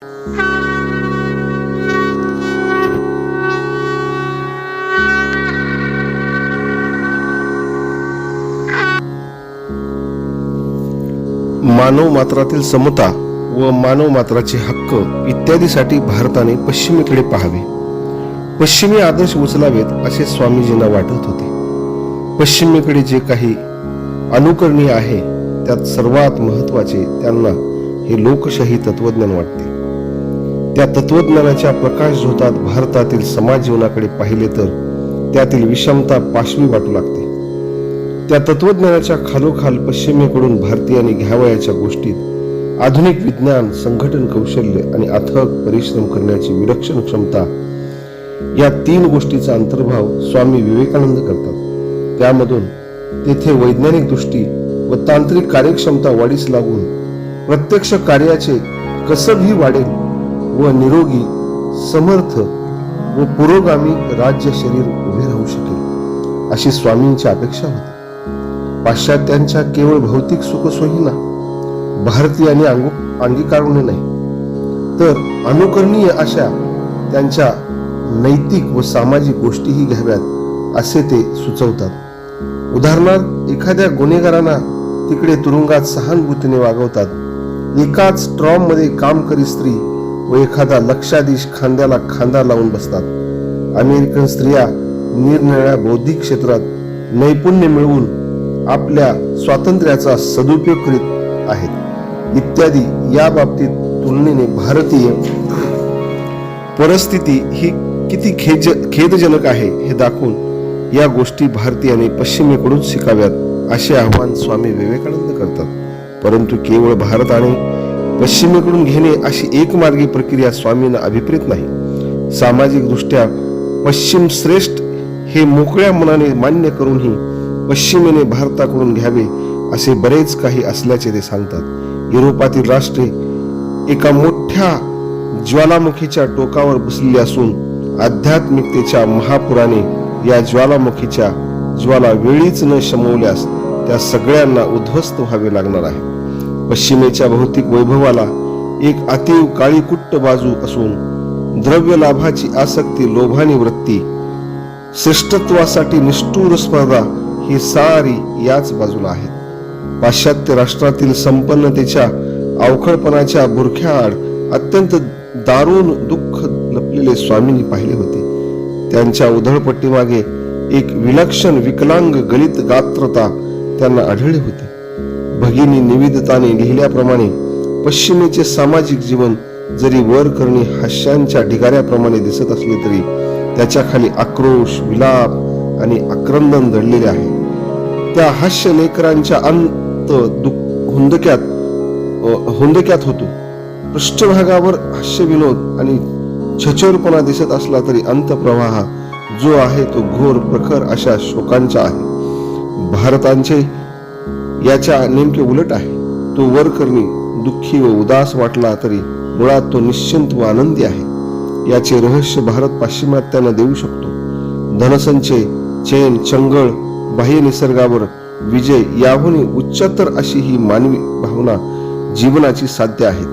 मानव मात्रातील समता व मानव मात्राचे हक्क इत्यादीसाठी भारताने पश्चिमेकडे पाहावे, पश्चिमी आदर्श उचलावेत असे स्वामीजींना वाटत होते. पश्चिमेकडे जे काही अनुकरणीय आहे त्यात सर्वात महत्वाचे त्यांना हे लोकशाही तत्वज्ञान वाटते. त्या तत्वज्ञानाच्या प्रकाश झोतात भारतातील समाज जीवनाकडे पाहिले तर त्यातील विषमता पाशवी वाटू लागते. त्या तत्वज्ञानाच्या खालोखाल पश्चिमेकडून भारतीयांनी घ्यावयाच्या गोष्टीत आधुनिक विज्ञान, संघटन कौशल्य आणि अथक परिश्रम करण्याची विलक्षण क्षमता या तीन गोष्टीचा अंतर्भाव स्वामी विवेकानंद करतात. त्यामधून तेथे वैज्ञानिक दृष्टी व तांत्रिक कार्यक्षमता वाढीस लागून प्रत्यक्ष कार्याचे कसबही वाढेल व निरोगी, समर्थ व पुरोगामी राज्य शरीर उभे राहू शकेल अशी स्वामींची अपेक्षा होती. पाश्चात्यांच्या केवळ भौतिक सुखसोयींना भारतीयांनी अंगीकारू नाही, तर अनुकरणीय अशा त्यांच्या नैतिक व सामाजिक गोष्टीही घ्याव्यात असे ते सुचवतात. उदाहरणार्थ, एखाद्या गुन्हेगारांना तिकडे तुरुंगात सहानुभूतीने वागवतात. एकाच ट्रॉम मध्ये काम करी स्त्री व एखादा लक्षाधीश खांद्याला खांदा लावून बसतात. अमेरिकन स्त्रिया निरनिराळ्या बौद्धिक क्षेत्रात नैपुण्य मिळवून आपल्या स्वातंत्र्याचा सदुपयोग करीत आहेत इत्यादी. या बाबतीत तुलनेने भारतीय परिस्थिती ही किती खेदजनक आहे हे दाखवून या गोष्टी भारतीयाने पश्चिमेकडून शिकाव्यात असे आवाहन स्वामी विवेकानंद करतात. परंतु केवळ भारत आणि पश्चिमेकडून घेणे अशी एकमार्गी प्रक्रिया स्वामींना अभिप्रेत नाही. सामाजिक दृष्ट्या पश्चिम श्रेष्ठ हे मोकळ्या मनाने मान्य करूनही पश्चिमेने भारताकडून घ्यावे असे बरेच काही असल्याचे ते सांगतात. युरोपातील राष्ट्रे एका मोठ्या ज्वालामुखीच्या टोकावर बसलेली असून आध्यात्मिकतेच्या महापुराने या ज्वालामुखीच्या ज्वाला वेळीच न शमवल्यास त्या सगळ्यांना उद्ध्वस्त व्हावे लागणार आहे. पश्चिमेच्या भौतिक वैभवाला एक अतीव काळीकुट्ट बाजू असून द्रव्य लाभाची आसक्ती, लोभानी वृत्ती, श्रेष्ठत्वासाठी निष्ठुर स्पर्धा ही सारी याच बाजूला आहेत. पाश्चात्य राष्ट्रातील संपन्नतेच्या अवखळपणाच्या बुरख्याआड अत्यंत दारुण दुःख लपलेले स्वामींनी पाहिले होते. त्यांच्या उधळपट्टीमागे एक विलक्षण विकलांग गलित गात्रता त्यांना आढळली होती. भगिनी निवेदिताने लिहिल्याप्रमाणे पश्चिमेचे सामाजिक जीवन जरी वर करणी हास्यांच्या ढिगाऱ्याप्रमाणे दिसत असले तरी त्याच्या खाली आक्रोश, विलाप आणि आक्रंदन दडलेले आहे. त्या हास्य लेकरांच्या अंत हुंदक्यात होतो. पृष्ठभागावर हास्य विनोद आणि छचोरपणा दिसत असला तरी अंतप्रवाह जो आहे तो घोर प्रखर अशा शोकांचा आहे. भारतांचे याच्या नेमके उलट आहे. तो वरकरणी दुःखी व उदास वाटला तरी मुळात तो निश्चिंत व आनंदी आहे. याचे रहस्य भारत पाश्चिमात्यांना देऊ शकतो. धनसंचय, चैन, चंगळ, बाह्य निसर्गावर विजय याहूनही उच्चतर अशी ही मानवी भावना जीवनाची साध्य आहे,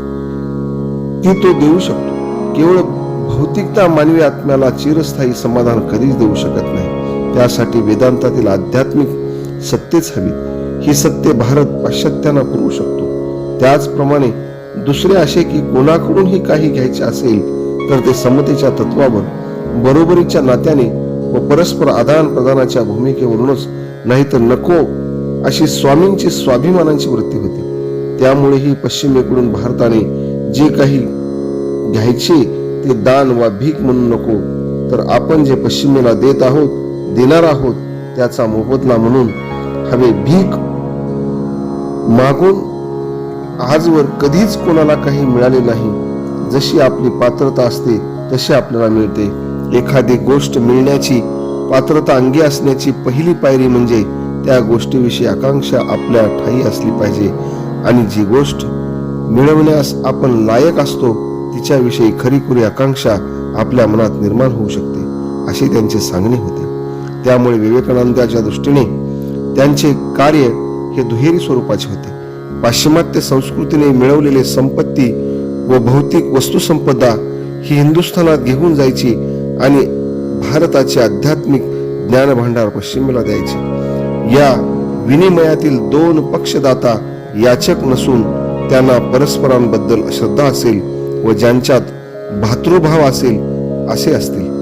ती तो देऊ शकतो. केवळ भौतिकता मानवी आत्म्याला चिरस्थायी समाधान कधीच देऊ शकत नाही. त्यासाठी वेदांतातील आध्यात्मिक सत्तेच हवी. ही सत्य भारत पाश्चात्यांना पुरवू शकतो. त्याचप्रमाणे दुसरे असे की कोणाकडूनही काही घ्यायचे असेल तर ते समतेच्या तत्वावर, बरोबरीच्या नात्याने व परस्पर आदान प्रदानाच्या भूमिकेवरूनच, नाहीतर नको अशी स्वामींची स्वाभिमानाची वृत्ती होती. त्यामुळेही पश्चिमेकडून भारताने जे काही घ्यायचे ते दान वा भीक म्हणून नको, तर आपण जे पश्चिमेला देत आहोत, देणार आहोत त्याचा मोबदला म्हणून हवे. भीक मागून आजवर कधीच कोणाला काही मिळाले नाही. जशी आपली पात्रता असते तशी आपल्याला मिळते. एखादी गोष्ट मिळण्याची पात्रता अंगी असण्याची पहिली पायरी म्हणजे त्या गोष्टीविषयी आकांक्षा आपल्या ठायी असली पाहिजे आणि जी गोष्ट मिळवण्यास आपण लायक असतो तिच्याविषयी खरीखुरी आकांक्षा आपल्या मनात निर्माण होऊ शकते असे त्यांचे सांगणे होते. त्यामुळे विवेकानंदाच्या दृष्टीने त्यांचे कार्य हे दुहेरी स्वरूपाचे होते. पाश्चिमात्य संस्कृतीने मिळवलेले संपत्ती व भौतिक वस्तुसंपदा ही हिंदुस्थानात घेऊन जायची आणि भारताचे आध्यात्मिक ज्ञान भांडार पश्चिमेला द्यायचे। या विनिमयातील दोन पक्षदाता याचक नसून त्यांना परस्परांबद्दल श्रद्धा असेल व ज्यांच्यात भातृभाव असेल असे असतील।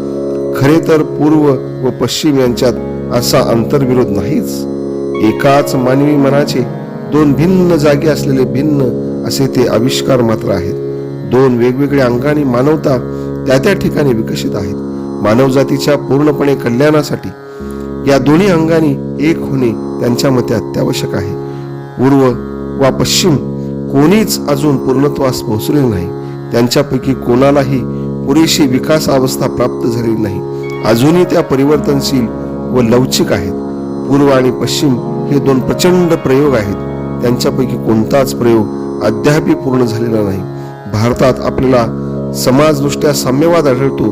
खरे तर पूर्व व पश्चिम यांच्यात असा आंतरविरोध नाहीच। एकाच मानवी मनाचे दोन भिन्न जागी असलेले भिन्न असे ते आविष्कार मात्र आहेत। दोन वेगवेगळ्या अंगाने मानवता त्या त्या ठिकाणी विकसित आहेत। मानवजातीच्या पूर्णपणे कल्याणासाठी या दोन्ही अंगांनी एक होणे त्यांच्या मते अत्यावश्यक आहे। पूर्व वा पश्चिम कोणीच अजून पूर्णत्वास पोहोचले नाही। त्यांच्यापैकी कोणालाही पुरेशी विकास अवस्था प्राप्त झालेली नाही। अजूनही त्या परिवर्तनशील व लवचिक आहेत। पूर्व आणि पश्चिम हे दोन प्रचंड प्रयोग आहेत। त्यांच्यापैकी कोणताच प्रयोग अद्यापही पूर्ण झालेला नाही। भारतात आपल्याला समाजदृष्ट्या साम्यवाद आढळतो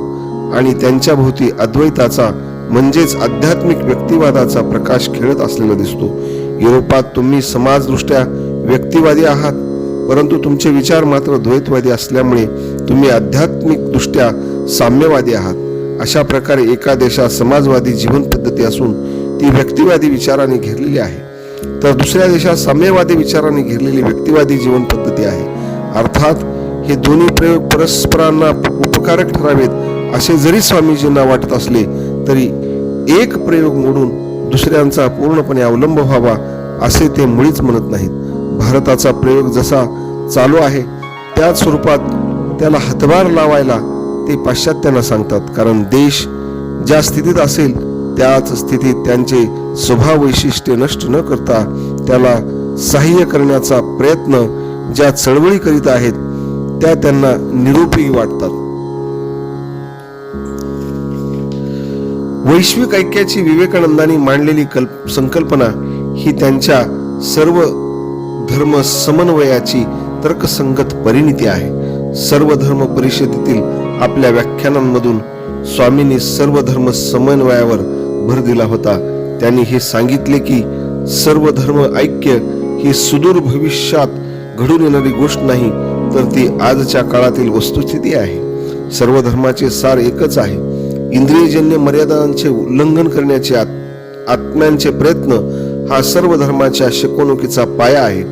आणि त्यांच्या भोवती अद्वैताचा म्हणजेच आध्यात्मिक व्यक्तिवादाचा प्रकाश खेळत असलेला दिसतो। युरोपात तुम्ही समाजदृष्ट्या व्यक्तिवादी आहात, परंतु तुमचे विचार मात्र द्वैतवादी असल्यामुळे तुम्ही आध्यात्मिक दृष्ट्या साम्यवादी आहात। अशा प्रकारे एका देशात समाजवादी जीवन पद्धती असून ती व्यक्तिवादी विचाराने घेरलेली आहे, तर दुसऱ्या देशात साम्यवादी विचाराने घेरलेली व्यक्तिवादी जीवन पद्धती आहे। अर्थात हे दोन्ही प्रयोग परस्परांना उपकारक ठरावेत असे जरी स्वामीजींना वाटत असले तरी एक प्रयोग मोडून दुसऱ्यांचा पूर्णपणे अवलंब व्हावा असे ते मुळीच म्हणत नाहीत। भारताचा प्रयोग जसा चालू आहे त्याच स्वरूपात त्याला हातभार लावायला ते पाश्चात्यांना सांगतात, कारण देश ज्या स्थितीत असेल त्याच स्थितीत त्यांचे स्वभाव वैशिष्ट्ये नष्ट न करता त्याला सहाय्य करण्याचा प्रयत्न ज्या चळवळी करीत आहेत त्या त्यांना निरुपयोगी वाटतात। वैश्विक ऐक्याची विवेकानंदांनी मांडलेली संकल्पना ही त्यांच्या सर्व धर्म समन्वयाची तर्कसंगत परिणिती आहे। सर्व धर्म परिषदेतील आपल्या व्याख्यानांमधून स्वामींनी सर्व धर्म समन्वयावर भर दिला होता। त्यांनी हे सांगितले की सर्व धर्म ऐक्य ही सुदूर भविष्यात घडून येणारी गोष्ट नाही, तर ती आजच्या काळातील वस्तुस्थिती आहे। सर्व धर्माचे सार एकच आहे। इंद्रियजन्य मर्यादांचे उल्लंघन करण्याचे आत्म्यांचे प्रयत्न हा सर्व धर्माच्या शिकवणुकीचा पाया आहे।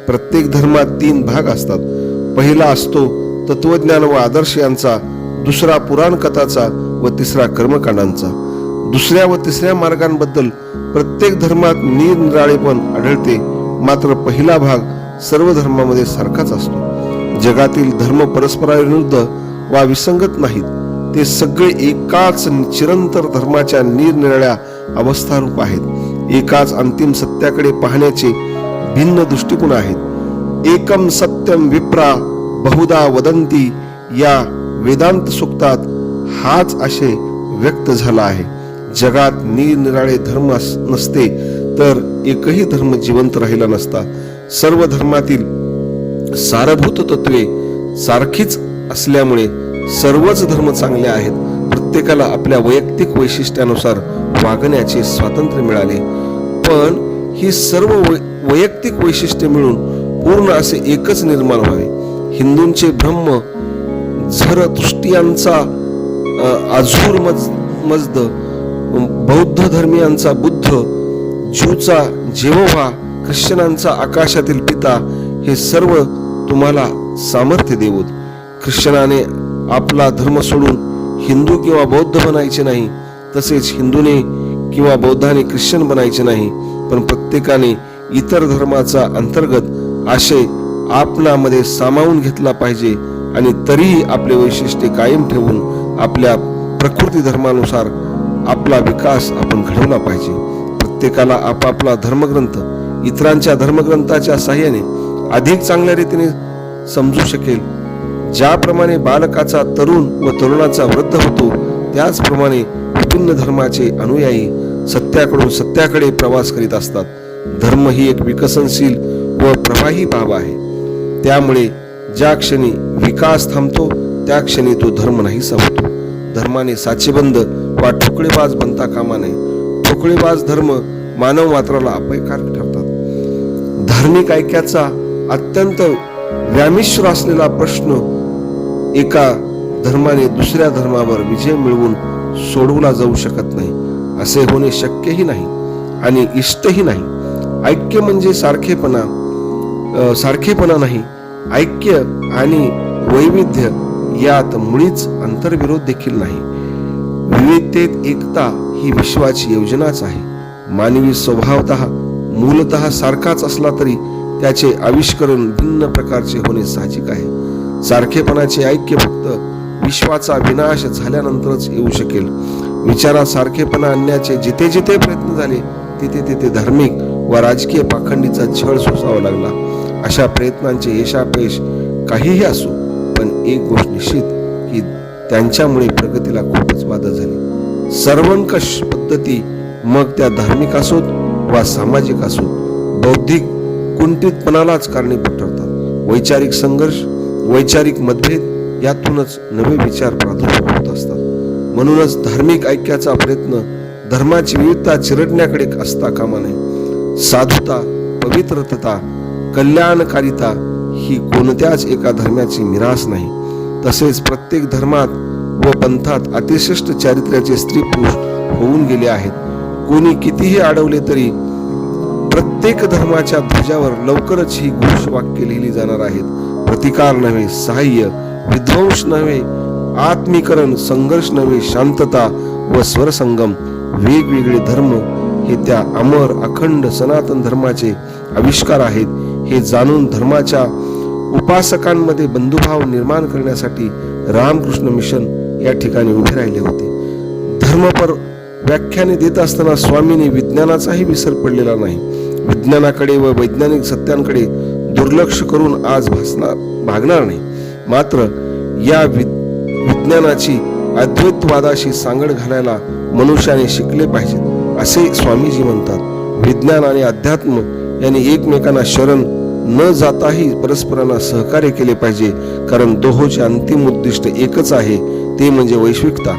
प्रत्येक धर्मात तीन भाग असतात। पहिला असतो तत्वज्ञान व आदर्श यांचा, दुसरा पुराण कथाचा व तिसरा कर्मकांडांचा। दुसऱ्या व तिसऱ्या मार्गांबद्दल प्रत्येक धर्मात निरनिराळेपण आढळते, मात्र पहिला भाग सर्व धर्मामध्ये सारखाच असतो। जगातील धर्म परस्पराविरुद्ध वा विसंगत नाहीत, ते सगळे एकाच चिरंतर धर्माच्या निरनिराळ्या अवस्थारूप आहेत। एकाच अंतिम सत्याकडे पाहण्याचे भिन्न दृष्टिकोन आहेत। एकम सत्यम विप्रा बहुधा वदंती या वेदांत सूक्तात हाच असे व्यक्त झाला आहे। जगात निरनिराळे धर्म नसते तर एकही धर्म जिवंत राहिला नसता। सर्व धर्मातील सारभूत तत्वे सारखीच असल्यामुळे सर्वच धर्म चांगले आहेत। प्रत्येकाला आपल्या वैयक्तिक वैशिष्ट्यानुसार वागण्याचे स्वातंत्र्य मिळाले, पण ही सर्व वैयक्तिक वैशिष्ट्ये मिळून पूर्ण असे एकच निर्माण व्हावे। हिंदूंचे ब्रह्म, झरतुष्ट्रियांचा आझूर मजद, बौद्ध धर्मियांचा बुद्ध, ज्यूचा जेहोवा, ख्रिश्चनांचा आकाशातील पिता हे सर्व तुम्हाला सामर्थ्य देवोत। ख्रिश्चनाने आपला धर्म सोडून हिंदू किंवा बौद्ध बनायचे नाही, तसेच हिंदूने किंवा बौद्धाने ख्रिश्चन बनायचे नाही, पण प्रत्येकाने इतर धर्माचा अंतर्गत आशय आपणामध्ये सामावून घेतला पाहिजे आणि तरीही आपले वैशिष्ट्ये कायम ठेवून आपल्या प्रकृती धर्मानुसार आपला विकास आपण घडवला पाहिजे। प्रत्येकाला आपापला धर्मग्रंथ इतरांच्या धर्मग्रंथाच्या साहाय्याने अधिक चांगल्या रीतीने समजू शकेल। ज्याप्रमाणे बालकाचा तरुण व तरुणाचा वृद्ध होतो, त्याचप्रमाणे विभिन्न धर्माचे अनुयायी सत्याकडून सत्याकडे प्रवास करीत असतात। धर्म ही एक विकसनशील व प्रवाही बाब आहे, त्यामुळे ज्या क्षणी विकास थांबतो त्या क्षणी तो धर्म नाहीसा होतो। धर्माने साचेबंद वा ठोकळेबाज बनता कामा नये। ठोकळेबाज धर्म मानव मात्राला अपायकारक ठरतात। धार्मिक ऐक्याचा अत्यंत व्यामिश्र असलेला प्रश्न एका धर्माने दुसऱ्या धर्मावर विजय मिळवून सोडवला जाऊ शकत नाही. असे होणे शक्यही नाही आणि इष्टही नाही. ऐक्य म्हणजे सारखेपणा नाही. ऐक्य आणि वैविध्य यात मुळीच अंतर्विरोध देखील नाही. विविधतेत एकता ही विश्वाची योजनाच आहे. मानवी स्वभावतः मूलतः सारखाच असला तरी त्याचे आविष्करण भिन्न प्रकारचे होणे साहजिक आहे. सारखेपणाचे ऐक्य फक्त विश्वाचा विनाश झाल्यानंतरच येऊ शकेल. विचारात सारखेपणा आणण्याचे जिथे जिथे प्रयत्न झाले तिथे तिथे धार्मिक व राजकीय पाखंडीचा छळ सोसावा लागला. अशा प्रयत्नांचे यशापयश काहीही असो, पण एक गोष्ट निश्चित की त्यांच्यामुळे प्रगतीला खूपच बाधा झाली. सर्वंकष पद्धती मग त्या धार्मिक असोत वा सामाजिक असोत बौद्धिक कुंठितपणालाच कारणीभूत ठरतात. वैचारिक संघर्ष, वैचारिक मतभेद यातूनच नवे विचार प्रादुर्भूत होत असतात. म्हणूनच धार्मिक ऐक्याचा प्रयत्न धर्माची विविधता चिरडण्याकडे असता कामा नये. साधुता, पवित्रता, कल्याणकारिता ही कोणत्याच एका धर्माची मिरास नाही. तसेच प्रत्येक धर्मात व पंथात अतिश्रेष्ठ चारित्र्याचे स्त्री पुरुष होऊन गेले आहेत. कोणी कितीही अडवले तरी प्रत्येक धर्माच्या ध्वजावर लवकरच ही घोषवाक्य लिहिली जाणार आहेत. प्रतिकार नव्हे सहाय्य, विध्वंस नव्हे आत्मीकरण, संघर्ष नव्हे शांतता व स्वरसंगम. वेगवेगळे धर्म हे त्या अमर अखंड सनातन धर्माचे आविष्कार आहेत हे जाणून धर्माच्या उपासकांमध्ये बंधुभाव निर्माण करण्यासाठी रामकृष्ण मिशन या ठिकाणी उभे राहिले होते. धर्मपर व्याख्याने देत असताना स्वामींनी विज्ञानाचाही विसर पडलेला नाही. विज्ञानाकडे व वैज्ञानिक सत्यांकडे दुर्लक्ष करून आज भागणार नाही. मात्र या विज्ञानाची अद्वैतवादाशी सांगड घालायला मनुष्याने शिकले पाहिजेत असे स्वामीजी म्हणतात. विज्ञान आणि अध्यात्म यांनी एकमेकांना शरण न जाताही परस्परांना सहकार्य केले पाहिजे, कारण दोहोचे अंतिम उद्दिष्ट एकच आहे, ते म्हणजे वैश्विकता.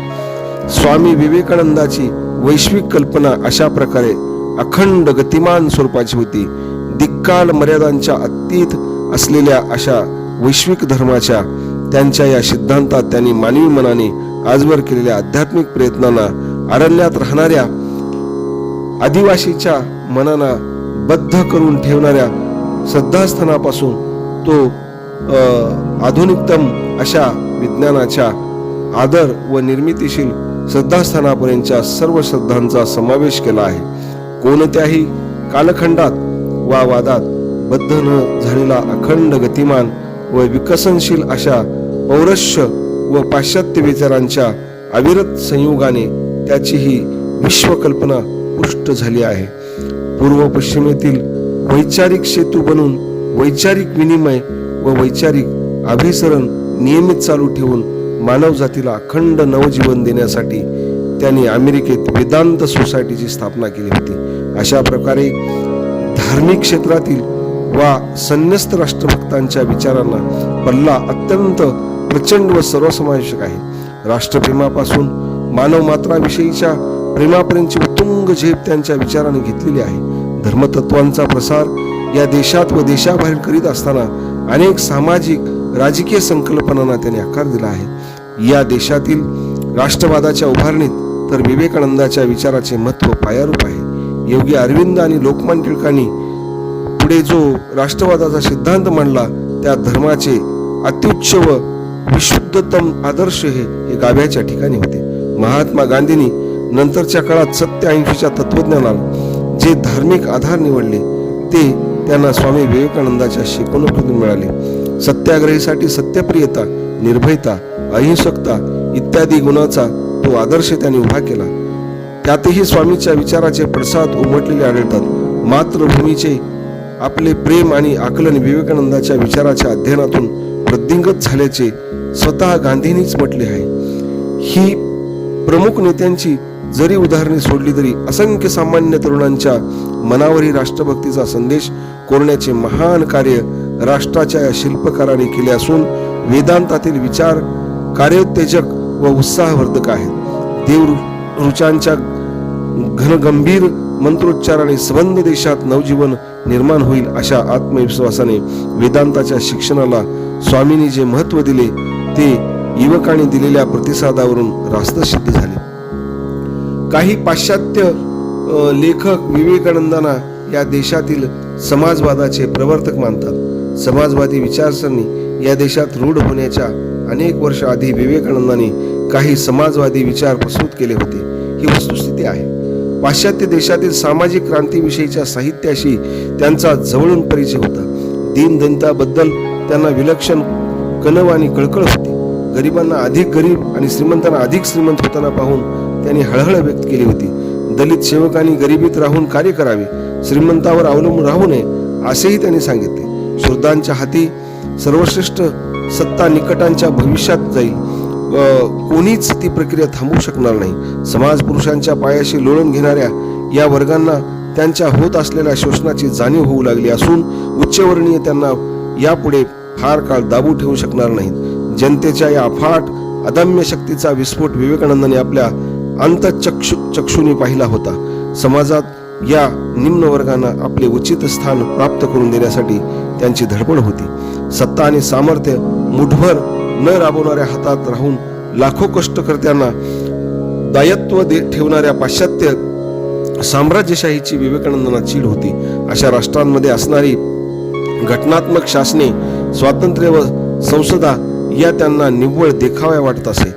स्वामी विवेकानंदाची वैश्विक कल्पना अशा प्रकारे अखंड गतिमान स्वरूपाची होती. दिक्काल मर्यादांच्या अतीत असलेल्या अशा वैश्विक धर्माच्या त्यांच्या या सिद्धांतात त्यांनी मानवी मनाने आजवर केलेल्या आध्यात्मिक प्रयत्नांना अरण्यात राहणाऱ्या आदिवासीच्या मनाला बद्ध करून ठेवणाऱ्या श्रद्धास्थानापासून तो आधुनिकतम अशा विज्ञानाच्या आदर व निर्मितीशील श्रद्धास्थानापर्यंतच्या सर्व श्रद्धांचा समावेश केला आहे. कोणत्याही कालखंडात वा वादात बद्ध न झालेला अखंड गतिमान व विकसनशील अशा पौरस्य व पाश्चात्य विचारांच्या अविरत संयोगाने त्याची ही विश्वकल्पना पुष्ट झाली आहे. पूर्व पश्चिमेतील वैचारिक सेतू बनून वैचारिक विनिमय व वैचारिक अभिसरण नियमित चालू ठेवून मानव जातीला अखंड नवजीवन देण्यासाठी त्यांनी अमेरिकेत वेदांत सोसायटीची स्थापना केली होती. अशा प्रकारे धार्मिक क्षेत्रातील वा संन्यस्त राष्ट्रभक्तांच्या विचारांना पल्ला अत्यंत प्रचंड व सर्वसमावेशक आहे. राष्ट्रप्रेमापासून मानव मात्राविषयीच्या प्रेमापर्यंतची उत्तुंग झेप त्यांच्या विचाराने घेतलेली आहे. धर्मतत्वांचा प्रसार या देशात व देशाबाहेर करीत असताना अनेक सामाजिक राजकीय संकल्पनांना त्यांनी आकार दिला आहे. या देशातील राष्ट्रवादाच्या उभारणीत तर विवेकानंदाच्या विचाराचे महत्त्व पायारूप आहे. योगी अरविंद आणि लोकमान्य टिळकांनी पुढे जो राष्ट्रवादाचा सिद्धांत मांडला त्या धर्माचे अत्युच्च व विशुद्धतम आदर्श हे गाभ्याच्या ठिकाणी होते. महात्मा गांधींनी नंतरच्या काळात सत्य अहिंसेच्या तत्वज्ञानाला जे धार्मिक आधार निवडले ते त्यांना स्वामी विवेकानंदाच्या शिकवणुकीतून मिळाले. सत्याग्रहीसाठी सत्यप्रियता, निर्भयता, अहिंसकता इत्यादी गुणाचा तो आदर्श त्यांनी उभा केला. त्यातही स्वामीच्या विचाराचे पडसाद उमटलेले आढळतात. मातृभूमीचे आपले प्रेम आणि आकलन विवेकानंदाच्या विचाराच्या अध्ययनातून वृद्धिंगत झाल्याचे स्वतः गांधींनीच म्हटले आहे. ही प्रमुख नेत्यांची जरी उदाहरणे सोडली तरी असंख्य सामान्य तरुणांच्या मनावरही राष्ट्रभक्तीचा संदेश कोरण्याचे महान कार्य राष्ट्राच्या या शिल्पकाराने केले असून वेदांतातील विचार कार्योत्तेजक व उत्साहवर्धक आहेत. देवऋचांच्या घनगंभीर मंत्रोच्चाराने संबंध देशात नवजीवन निर्माण होईल अशा आत्मविश्वासाने वेदांताच्या शिक्षणाला स्वामींनी जे महत्व दिले ते युवकांनी दिलेल्या प्रतिसादावरून रास्त सिद्ध झाले. काही पाश्चात्य लेखक विवेकानंदांना या देशातील समाजवादाचे प्रवर्तक मानतात. समाजवादी विचारसरणी या देशात रूढ होण्याच्या अनेक वर्ष आधी विवेकानंदांनी काही समाजवादी विचार प्रस्तुत केले होते. ही वस्तुस्थिती आहे. पाश्चात्य देशातील सामाजिक क्रांतीविषयीच्या साहित्याशी त्यांचा जवळून परिचय होता. दीनदलितांबद्दल त्यांना विलक्षण कणव आणि कळकळ होती. गरिबांना अधिक गरीब आणि श्रीमंतांना अधिक श्रीमंत होताना पाहून त्यांनी हळहळ व्यक्त केली होती. दलित सेवकांनी गरिबीत राहून कार्य करावे, श्रीमंतावर अवलंबून राहू नये असेही त्यांनी सांगितले. शूद्रांच्या हाती सर्वश्रेष्ठ सत्ता निकटांच्या भविष्यात जाईल. कोणीच ती प्रक्रिया थांबवू शकणार नाही. समाज पुरुषांच्या पायाशी लोळून घेणाऱ्या या वर्गांना त्यांच्या होत असलेल्या शोषणाची जाणीव होऊ लागली असून उच्चवर्णीय त्यांना यापुढे फार काळ दाबू ठेवू शकणार नाहीत. जनतेच्या या अफाट अदम्य शक्तीचा विस्फोट विवेकानंदांनी आपल्या अंतःचक्षुनी पाहिला होता. समाजात या निम्न वर्गांना आपले उचित स्थान प्राप्त करून देण्यासाठी त्यांची धडपड होती. सत्ता आणि सामर्थ्य मुठभर न राबवणाऱ्या हातात राहून लाखो कष्टकर्त्यांना दायत्व ठेवणाऱ्या पाश्चात्य साम्राज्यशाहीची विवेकानंदांना चीड होती. अशा राष्ट्रांमध्ये असणारी घटनात्मक शासने, स्वातंत्र्य व संसदा या त्यांना निव्वळ देखाव्या वाटत असे.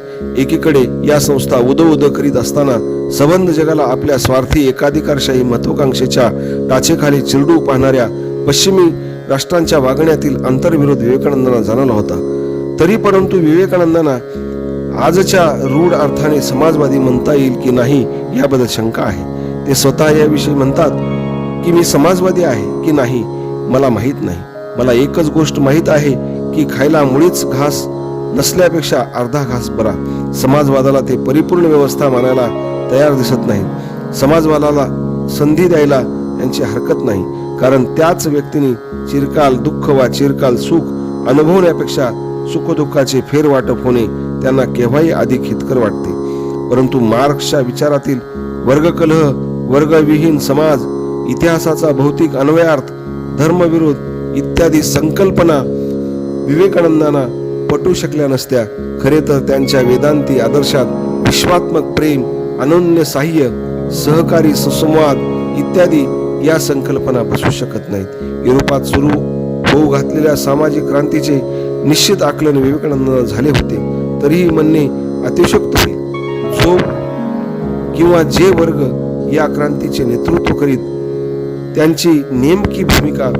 एकीकडे या संस्था उदो करीत असताना संबंध जगाला आपल्या स्वार्थी एकाधिकारशाही महत्वाकांक्षेच्या टाचेखाली चिरडू पाहणाऱ्या पश्चिमी राष्ट्रांच्या वागण्यातील आंतरविरोध विवेकानंदांना जाणवला होता. तरी परंतु विवेकानंदांना आजच्या रूढ अर्थाने समाजवादी म्हणता येईल की नाही याबद्दल शंका आहे. ते स्वतः याविषयी म्हणतात की मी समाजवादी आहे की नाही मला माहीत नाही. मला एकच गोष्ट माहीत आहे की खायला मुळीच घास नसल्यापेक्षा अर्धा घास बरा. समाजवादाला ते परिपूर्ण व्यवस्था मानायला तयार दिसत नाही. समाजवादाला संधी द्यायला त्यांची हरकत नाही, कारण त्याच व्यक्तीने चिरकाल दुःख वा चिरकाल सुख अनुभवण्यापेक्षा सुखदुःखाचे फेरवाटप होणे त्यांना केव्हाही अधिक हितकर वाटते. परंतु मार्क्सच्या विचारातील वर्गकलह, वर्गविहीन समाज, इतिहासाचा भौतिक अन्वयार्थ, धर्मविरोध इत्यादी संकल्पना विवेकानंदांना पटू शकल्या नसत्या. खरे तर त्यांच्या वेदांती आदर्शात विश्वात्मक प्रेम, अनन्य साह्य, सहकारी सुसंवाद इत्यादी या संकल्पना बसू शकत नाहीत. युरोपात सुरू होऊ घातलेल्या सामाजिक क्रांतीचे निश्चित आकलन विवेकानंदांना झाले होते. तरीही म्हणणे अतिशयोक्त होईल. जो किंवा जे वर्ग या क्रांतीचे नेतृत्व करीत त्यांची नेमकी भूमिका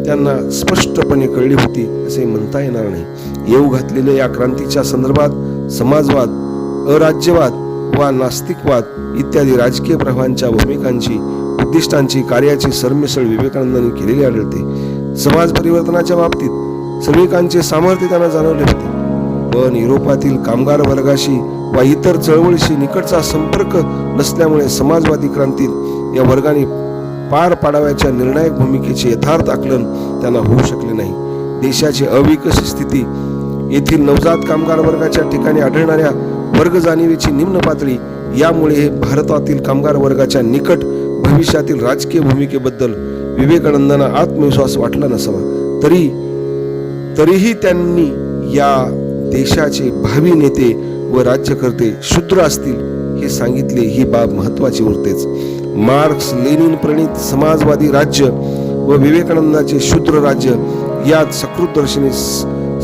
त्यांना स्पष्टपणे कळली होती असे म्हणता येणार नाही. येऊ घातलेल्या या क्रांतीच्या संदर्भात समाजवाद, अराज्यवाद वा नास्तिकवाद इत्यादी राजकीय प्रवाहांच्या भूमिकांची, उद्दिष्टांची, कार्याची सरमिसळ विवेकानंदांनी केलेली आढळते. समाज परिवर्तनाच्या बाबतीत श्रमिकांचे सामर्थ्य त्यांना जाणवले होते. पण युरोपातील कामगार वर्गाशी वा इतर चळवळीशी निकटचा संपर्क नसल्यामुळे समाजवादी क्रांतीत या वर्गाने पार पाडाव्याच्या निर्णायक भूमिकेचे यथार्थ आकलन त्यांना होऊ शकले नाही. देशाची अविकसित स्थिती, येथील नवजात कामगार वर्गाच्या ठिकाणी आढळणाऱ्या वर्ग जाणीवेची निम्न पातळी यामुळे भारतातील कामगार वर्गाच्या निकट भविष्यातील राजकीय भूमिकेबद्दल विवेकानंदांना आत्मविश्वास वाटला नसावा. तरीही त्यांनी या देशाचे भावी नेते व राज्यकर्ते शूद्र असतील हे सांगितले. ही बाब महत्वाची उरतेच. मार्क्स लेनिन प्रणित समाजवादी राज्य व विवेकानंदाचे शूद्र राज्य यात सकृतदर्शनी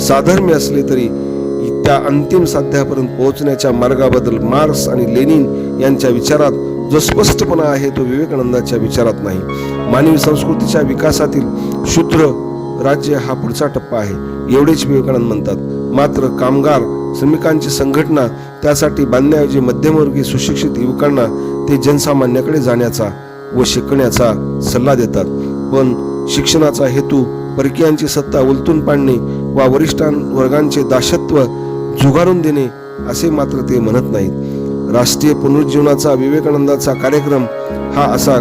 साधर्म्य असले तरी त्या अंतिम साध्यापर्यंत पोहोचण्याच्या मार्गाबद्दल मार्क्स आणि लेनिन यांच्या विचारात जो स्पष्टपणा आहे तो विवेकानंदाच्या विचारात नाही. मानवी संस्कृतीच्या विकासातील शूद्र राज्य हा पुढचा टप्पा आहे एवढेच विवेकानंद म्हणतात. मात्र कामगार श्रमिकांची संघटना त्यासाठी बांधण्याऐवजी मध्यमवर्गीय सुशिक्षित युवकांना ते जनसामान्याकडे जाण्याचा व शिकण्याचा सल्ला देतात. पण शिक्षणाचा हेतू परकीयांची सत्ता उलटून पाडणे वा वरिष्ठां वर्गांचे दासत्व झुगारून देणे असे मात्र ते म्हणत नाहीत. राष्ट्रीय पुनरुज्जीवनाचा विवेकानंदाचा कार्यक्रम हा असा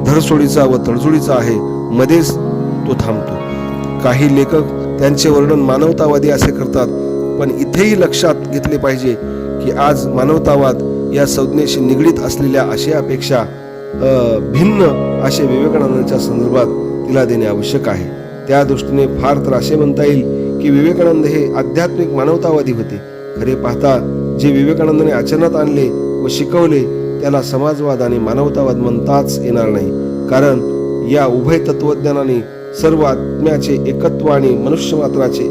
धरसोडीचा व तडजोडीचा आहे. मध्येच तो थांबतो. काही लेखक त्यांचे वर्णन मानवतावादी असे करतात, पण इथेही लक्षात घेतले पाहिजे की आज मानवतावाद या संज्ञेशी निगडीत असलेल्या आशयापेक्षा भिन्न असे विवेकानंदांच्या संदर्भात तिला देणे आवश्यक आहे. त्या दृष्टीने फार तर असे म्हणता येईल की विवेकानंद हे आध्यात्मिक मानवतावादी होते. खरे पाहता जे विवेकानंदाने आचरणात आणले व शिकवले त्याला समाजवाद आणि मानवतावाद म्हणताच येणार नाही. कारण या उभय तत्वज्ञानाने सर्व आत्म्याचे एकत्व आणि मनुष्य मात्राचे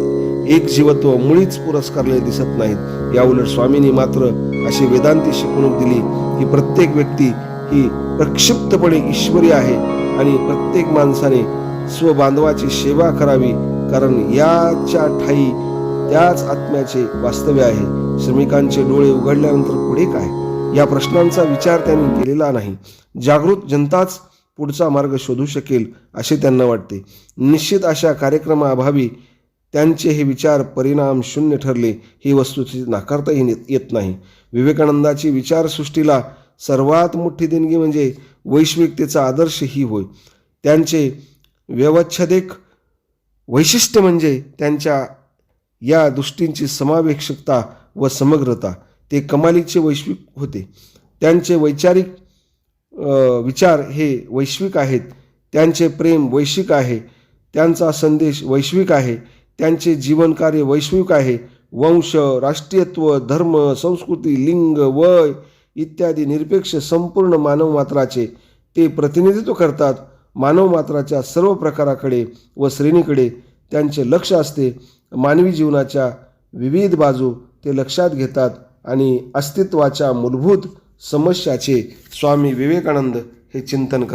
एक जीवत्व मुळीच पुरस्कारले दिसत नाहीत. याउलट स्वामींनी मात्र अशी वेदांती शिकवणूक दिली की प्रत्येक व्यक्ती ही प्रक्षिप्तपणे ईश्वरी आहे आणि प्रत्येक माणसाने स्वबांधवाची सेवा करावी, कारण याच्या ठाई त्याच आत्म्याचे वास्तव्य आहे. श्रमिकांचे डोळे उघडल्यानंतर पुढे काय, या प्रश्नांचा विचार त्यांनी केलेला नाही. जागृत जनताच पुढचा मार्ग शोधू शकेल असे त्यांना वाटते. निश्चित अशा कार्यक्रमाअभावी त्यांचे हे विचार परिणाम शून्य ठरले ही वस्तुस्थिती नाकारता येत नाही. विवेकानंदाची विचारसृष्टीला सर्वात मोठी देणगी म्हणजे वैश्विकतेचा आदर्श ही होय. त्यांचे व्यवच्छेदक वैशिष्ट्य म्हणजे त्यांच्या या दृष्टींची समावेशकता व समग्रता. ते कमालीचे वैश्विक होते. त्यांचे वैचारिक विचार हे वैश्विक आहेत. त्यांचे प्रेम वैश्विक आहे. त्यांचा संदेश वैश्विक आहे. त्यांचे जीवनकार्य वैश्विक आहे. वंश, राष्ट्रीयत्व, धर्म, संस्कृती, लिंग, वय इत्यादी निरपेक्ष संपूर्ण मानवमात्राचे ते प्रतिनिधित्व करतात. मानवमात्राच्या सर्व प्रकाराकडे व श्रेणीकडे त्यांचे लक्ष असते. मानवी जीवनाच्या विविध बाजू ते लक्षात घेतात आणि अस्तित्वाच्या मूलभूत समस्याचे स्वामी विवेकानंद हे चिंतन करतात.